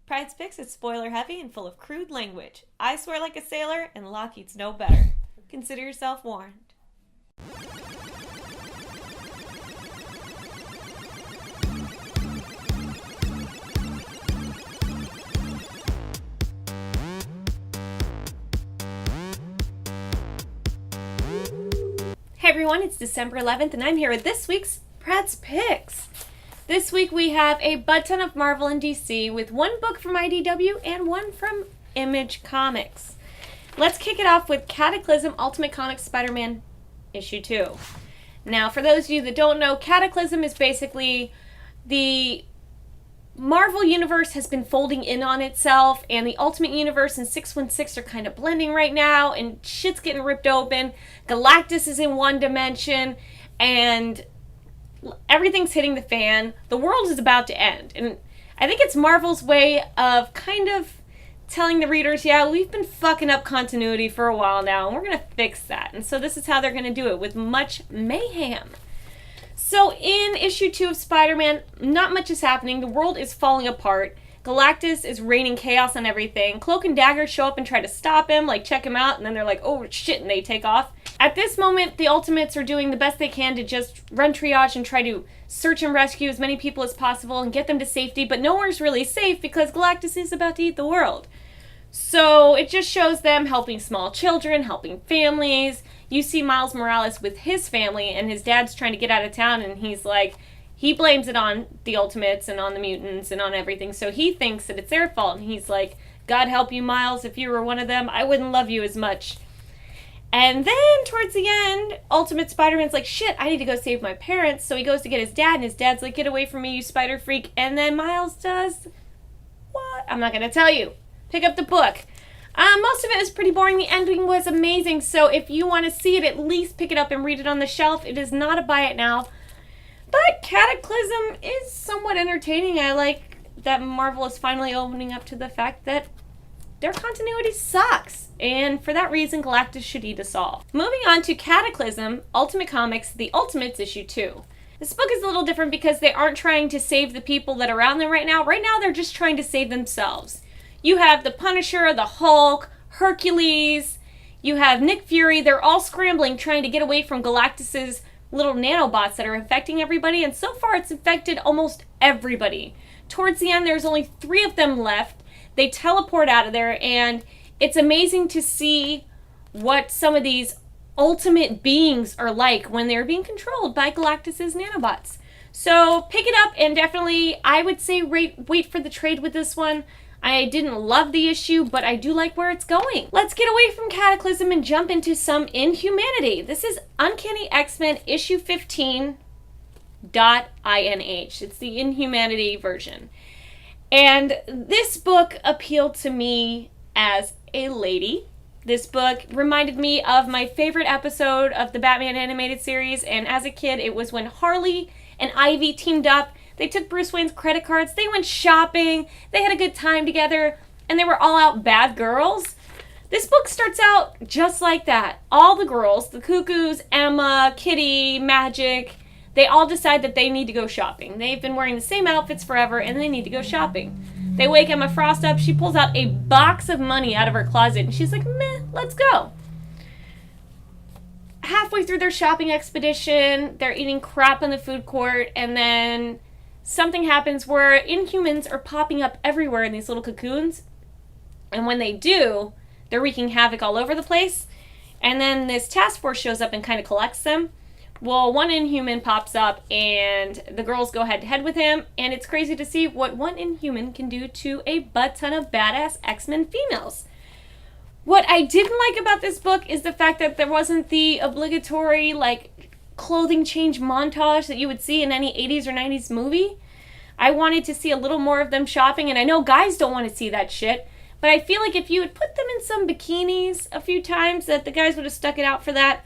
Pryde's Picks is spoiler heavy and full of crude language. I swear like a sailor, and Lockheed's no better. Consider yourself warned. Hey everyone, it's December 11th, and I'm here with this week's Pryde's Picks. This week we have a butt ton of Marvel and DC with one book from IDW and one from Image Comics. Let's kick it off with Cataclysm Ultimate Comics Spider-Man issue 2. Now, for those of you that don't know, Cataclysm is basically the Marvel universe has been folding in on itself, and the Ultimate Universe and 616 are kind of blending right now, and shit's getting ripped open. Galactus is in one dimension, and everything's hitting the fan. The world is about to end. And I think it's Marvel's way of kind of telling the readers, yeah, we've been fucking up continuity for a while now, and we're going to fix that. And so this is how they're going to do it, with much mayhem. So in issue 2 of Spider-Man, not much is happening. The world is falling apart. Galactus is raining chaos on everything. Cloak and Dagger show up and try to stop him, like check him out, and then they're like, oh shit, and they take off. At this moment, the Ultimates are doing the best they can to just run triage and try to search and rescue as many people as possible and get them to safety, but nowhere's really safe because Galactus is about to eat the world. So it just shows them helping small children, helping families. You see Miles Morales with his family, and his dad's trying to get out of town, and he's like, he blames it on the Ultimates and on the mutants and on everything, so he thinks that it's their fault, and he's like, God help you, Miles, if you were one of them, I wouldn't love you as much. And then, towards the end, Ultimate Spider-Man's like, shit, I need to go save my parents, so he goes to get his dad, and his dad's like, get away from me, you spider freak, and then Miles does what? I'm not gonna tell you. Pick up the book. Most of it is pretty boring. The ending was amazing, so if you want to see it, at least pick it up and read it on the shelf. It is not a buy it now. But Cataclysm is somewhat entertaining. I like that Marvel is finally opening up to the fact that their continuity sucks. And for that reason, Galactus should eat us all. Moving on to Cataclysm, Ultimate Comics, The Ultimates issue 2. This book is a little different because they aren't trying to save the people that are around them right now. Right now, they're just trying to save themselves. You have the Punisher, the Hulk, Hercules, you have Nick Fury. They're all scrambling, trying to get away from Galactus's little nanobots that are infecting everybody, and so far it's infected almost everybody. Towards the end, there's only 3 of them left. They teleport out of there, and it's amazing to see what some of these ultimate beings are like when they're being controlled by Galactus's nanobots. So pick it up, and definitely, I would say wait for the trade with this one. I didn't love the issue, but I do like where it's going. Let's get away from Cataclysm and jump into some Inhumanity. This is Uncanny XMen issue 15.inh. It's the Inhumanity version. And this book appealed to me as a lady. This book reminded me of my favorite episode of the Batman animated series, and as a kid, it was when Harley and Ivy teamed up. They took Bruce Wayne's credit cards, they went shopping, they had a good time together, and they were all out bad girls. This book starts out just like that. All the girls, the Cuckoos, Emma, Kitty, Magic, they all decide that they need to go shopping. They've been wearing the same outfits forever, and they need to go shopping. They wake Emma Frost up, she pulls out a box of money out of her closet, and she's like, meh, let's go. Halfway through their shopping expedition, they're eating crap in the food court, and then something happens where Inhumans are popping up everywhere in these little cocoons. And when they do, they're wreaking havoc all over the place. And then this task force shows up and kind of collects them. Well, one Inhuman pops up and the girls go head to head with him. And it's crazy to see what one Inhuman can do to a butt ton of badass X-Men females. What I didn't like about this book is the fact that there wasn't the obligatory, clothing change montage that you would see in any 80s or 90s movie. I wanted to see a little more of them shopping, and I know guys don't want to see that shit, but I feel like if you had put them in some bikinis a few times, that the guys would have stuck it out for that.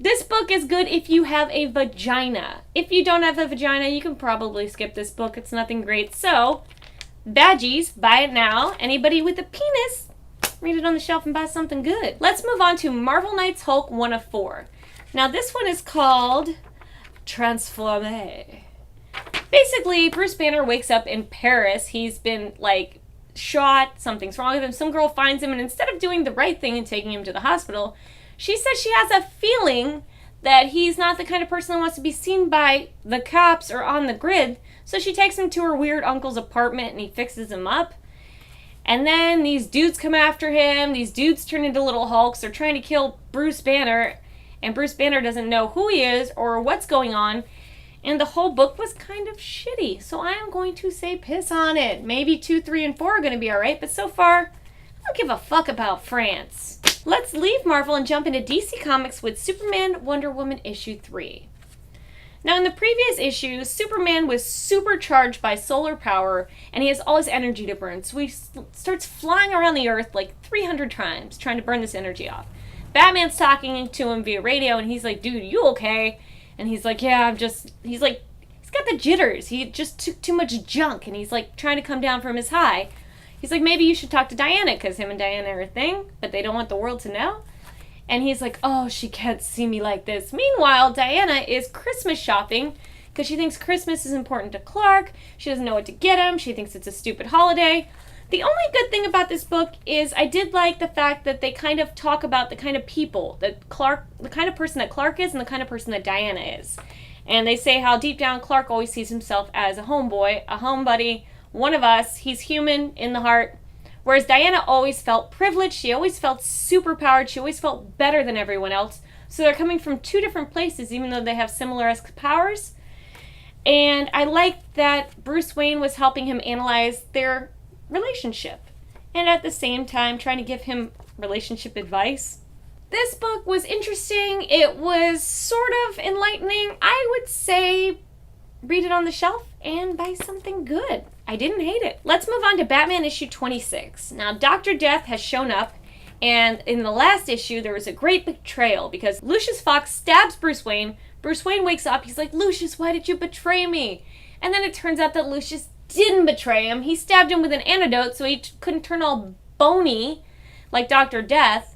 This book is good if you have a vagina. If you don't have a vagina, you can probably skip this book. It's nothing great. So, badgies, buy it now. Anybody with a penis, read it on the shelf and buy something good. Let's move on to Marvel Knights Hulk 1 of 4. Now, this one is called Transformé. Basically, Bruce Banner wakes up in Paris. He's been, shot, something's wrong with him. Some girl finds him, and instead of doing the right thing and taking him to the hospital, she says she has a feeling that he's not the kind of person that wants to be seen by the cops or on the grid. So she takes him to her weird uncle's apartment and he fixes him up. And then these dudes come after him. These dudes turn into little Hulks. They're trying to kill Bruce Banner. And Bruce Banner doesn't know who he is or what's going on. And the whole book was kind of shitty. So I am going to say piss on it. Maybe 2, 3, and 4 are going to be alright. But so far, I don't give a fuck about France. Let's leave Marvel and jump into DC Comics with Superman Wonder Woman issue 3. Now, in the previous issue, Superman was supercharged by solar power, and he has all his energy to burn. So he starts flying around the Earth like 300 times, trying to burn this energy off. Batman's talking to him via radio, and he's like, dude, you okay? And he's like, yeah, he's like, he's got the jitters. He just took too much junk, and he's like trying to come down from his high. He's like, maybe you should talk to Diana, because him and Diana are a thing, but they don't want the world to know. And he's like, oh, she can't see me like this. Meanwhile, Diana is Christmas shopping because she thinks Christmas is important to Clark. She doesn't know what to get him. She thinks it's a stupid holiday. The only good thing about this book is I did like the fact that they kind of talk about the kind of people that Clark, the kind of person that Clark is and the kind of person that Diana is. And they say how deep down Clark always sees himself as a homeboy, a home buddy, one of us. He's human in the heart. Whereas Diana always felt privileged. She always felt superpowered. She always felt better than everyone else. So they're coming from 2 different places, even though they have similar-esque powers. And I liked that Bruce Wayne was helping him analyze their relationship. And at the same time, trying to give him relationship advice. This book was interesting. It was sort of enlightening. I would say read it on the shelf and buy something good. I didn't hate it. Let's move on to Batman issue 26. Now, Dr. Death has shown up, and in the last issue, there was a great betrayal because Lucius Fox stabs Bruce Wayne. Bruce Wayne wakes up. He's like, Lucius, why did you betray me? And then it turns out that Lucius didn't betray him. He stabbed him with an antidote so he couldn't turn all bony like Dr. Death.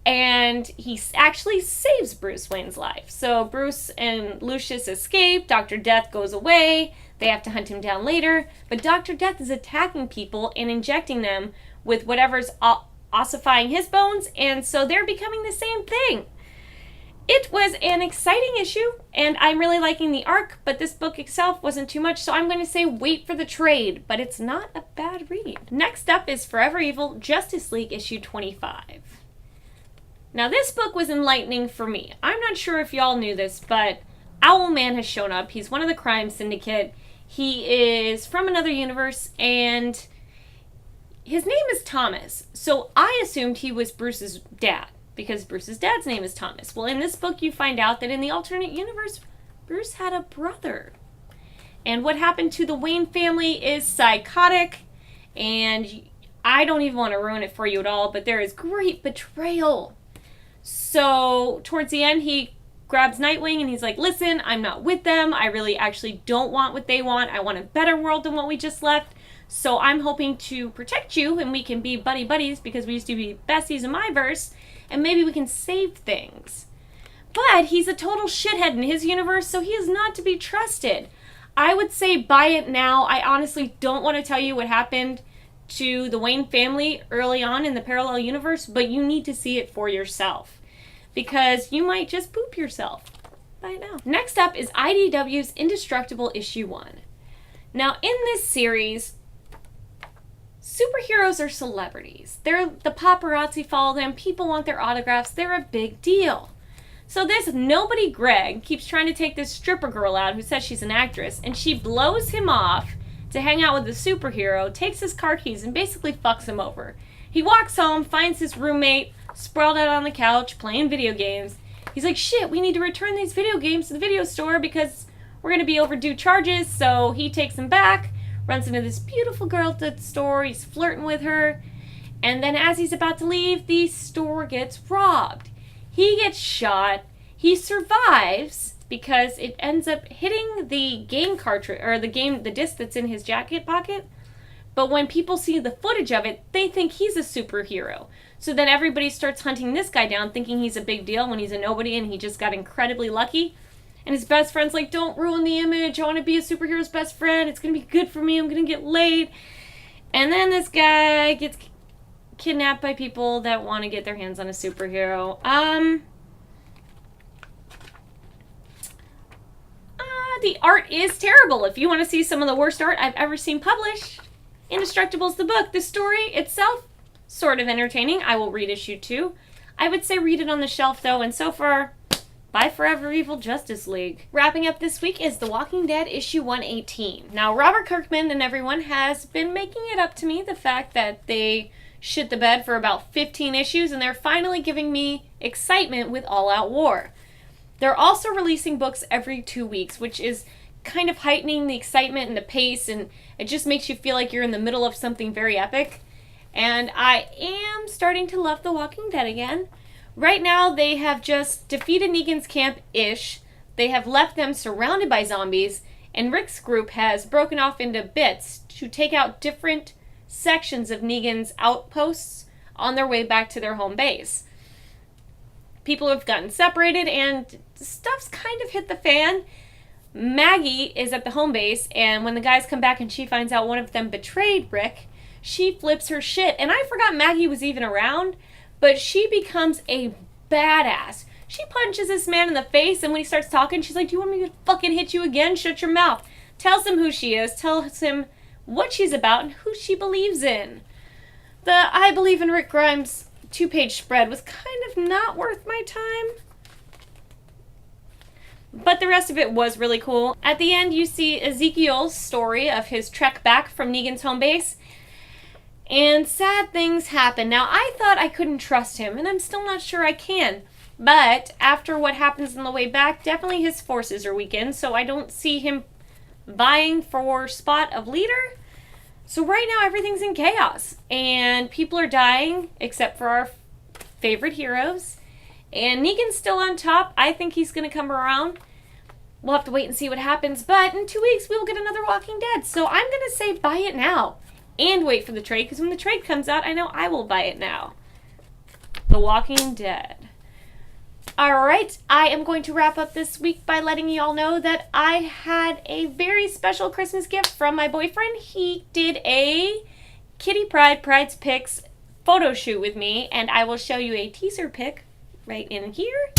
And he actually saves Bruce Wayne's life. So Bruce and Lucius escape. Dr. Death goes away. They have to hunt him down later. But Dr. Death is attacking people and injecting them with whatever's ossifying his bones. And so they're becoming the same thing. It was an exciting issue. And I'm really liking the arc. But this book itself wasn't too much. So I'm going to say wait for the trade. But it's not a bad read. Next up is Forever Evil Justice League issue 25. Now, this book was enlightening for me. I'm not sure if y'all knew this, but Owlman has shown up. He's one of the crime syndicate. He is from another universe, and his name is Thomas. So I assumed he was Bruce's dad, because Bruce's dad's name is Thomas. Well, in this book, you find out that in the alternate universe, Bruce had a brother. And what happened to the Wayne family is psychotic, and I don't even want to ruin it for you at all, but there is great betrayal. So, towards the end, he grabs Nightwing and he's like, listen, I'm not with them. I really actually don't want what they want. I want a better world than what we just left. So, I'm hoping to protect you and we can be buddies because we used to be besties in my verse and maybe we can save things. But he's a total shithead in his universe, so he is not to be trusted. I would say buy it now. I honestly don't want to tell you what happened to the Wayne family early on in the parallel universe, but you need to see it for yourself because you might just poop yourself. Buy it now. Next up is IDW's Indestructible issue 1. Now, in this series, superheroes are celebrities. The paparazzi follow them. People want their autographs. They're a big deal. So this nobody Greg keeps trying to take this stripper girl out who says she's an actress, and she blows him off to hang out with the superhero, takes his car keys, and basically fucks him over. He walks home, finds his roommate sprawled out on the couch playing video games. He's like, shit, we need to return these video games to the video store because we're going to be overdue charges. So he takes them back, runs into this beautiful girl at the store. He's flirting with her. And then as he's about to leave, the store gets robbed. He gets shot. He survives because it ends up hitting the game cartridge, or the disc that's in his jacket pocket. But when people see the footage of it, they think he's a superhero. So then everybody starts hunting this guy down, thinking he's a big deal when he's a nobody and he just got incredibly lucky. And his best friend's like, don't ruin the image. I want to be a superhero's best friend. It's going to be good for me. I'm going to get laid. And then this guy gets kidnapped by people that want to get their hands on a superhero. The art is terrible. If you want to see some of the worst art I've ever seen published, Indestructible's the book. The story itself, sort of entertaining. I will read issue 2. I would say read it on the shelf, though, and so far, bye Forever Evil Justice League. Wrapping up this week is The Walking Dead issue 118. Now, Robert Kirkman and everyone has been making it up to me, the fact that they shit the bed for about 15 issues, and they're finally giving me excitement with All Out War. They're also releasing books every 2 weeks, which is kind of heightening the excitement and the pace, and it just makes you feel like you're in the middle of something very epic. And I am starting to love The Walking Dead again. Right now, they have just defeated Negan's camp-ish. They have left them surrounded by zombies, and Rick's group has broken off into bits to take out different sections of Negan's outposts on their way back to their home base. People have gotten separated, and stuff's kind of hit the fan. Maggie is at the home base, and when the guys come back and she finds out one of them betrayed Rick, she flips her shit. And I forgot Maggie was even around, but she becomes a badass. She punches this man in the face, and when he starts talking, she's like, "Do you want me to fucking hit you again? Shut your mouth." Tells him who she is, tells him what she's about, and who she believes in. The I Believe in Rick Grimes 2-page spread was kind of not worth my time, but the rest of it was really cool. At the end, you see Ezekiel's story of his trek back from Negan's home base, and sad things happen. Now, I thought I couldn't trust him, and I'm still not sure I can, but after what happens on the way back, definitely his forces are weakened, so I don't see him vying for spot of leader. So right now, everything's in chaos, and people are dying, except for our favorite heroes. And Negan's still on top. I think he's going to come around. We'll have to wait and see what happens, but in 2 weeks, we'll get another Walking Dead. So I'm going to say buy it now, and wait for the trade, because when the trade comes out, I know I will buy it now. The Walking Dead. Alright, I am going to wrap up this week by letting you all know that I had a very special Christmas gift from my boyfriend. He did a Kitty Pryde's Picks photo shoot with me, and I will show you a teaser pic right in here.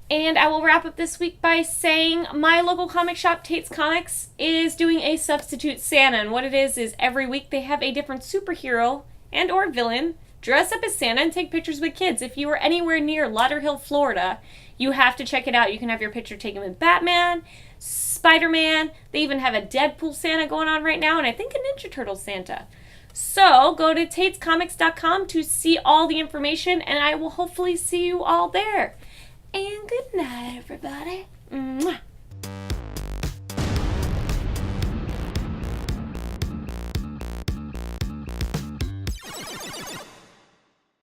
And I will wrap up this week by saying my local comic shop, Tate's Comics, is doing a substitute Santa, and what it is every week they have a different superhero and or villain dress up as Santa and take pictures with kids. If you are anywhere near Lauderhill, Florida, you have to check it out. You can have your picture taken with Batman, SpiderMan. They even have a Deadpool Santa going on right now, and I think a Ninja Turtle Santa. So go to tatescomics.com to see all the information, and I will hopefully see you all there. And good night, everybody.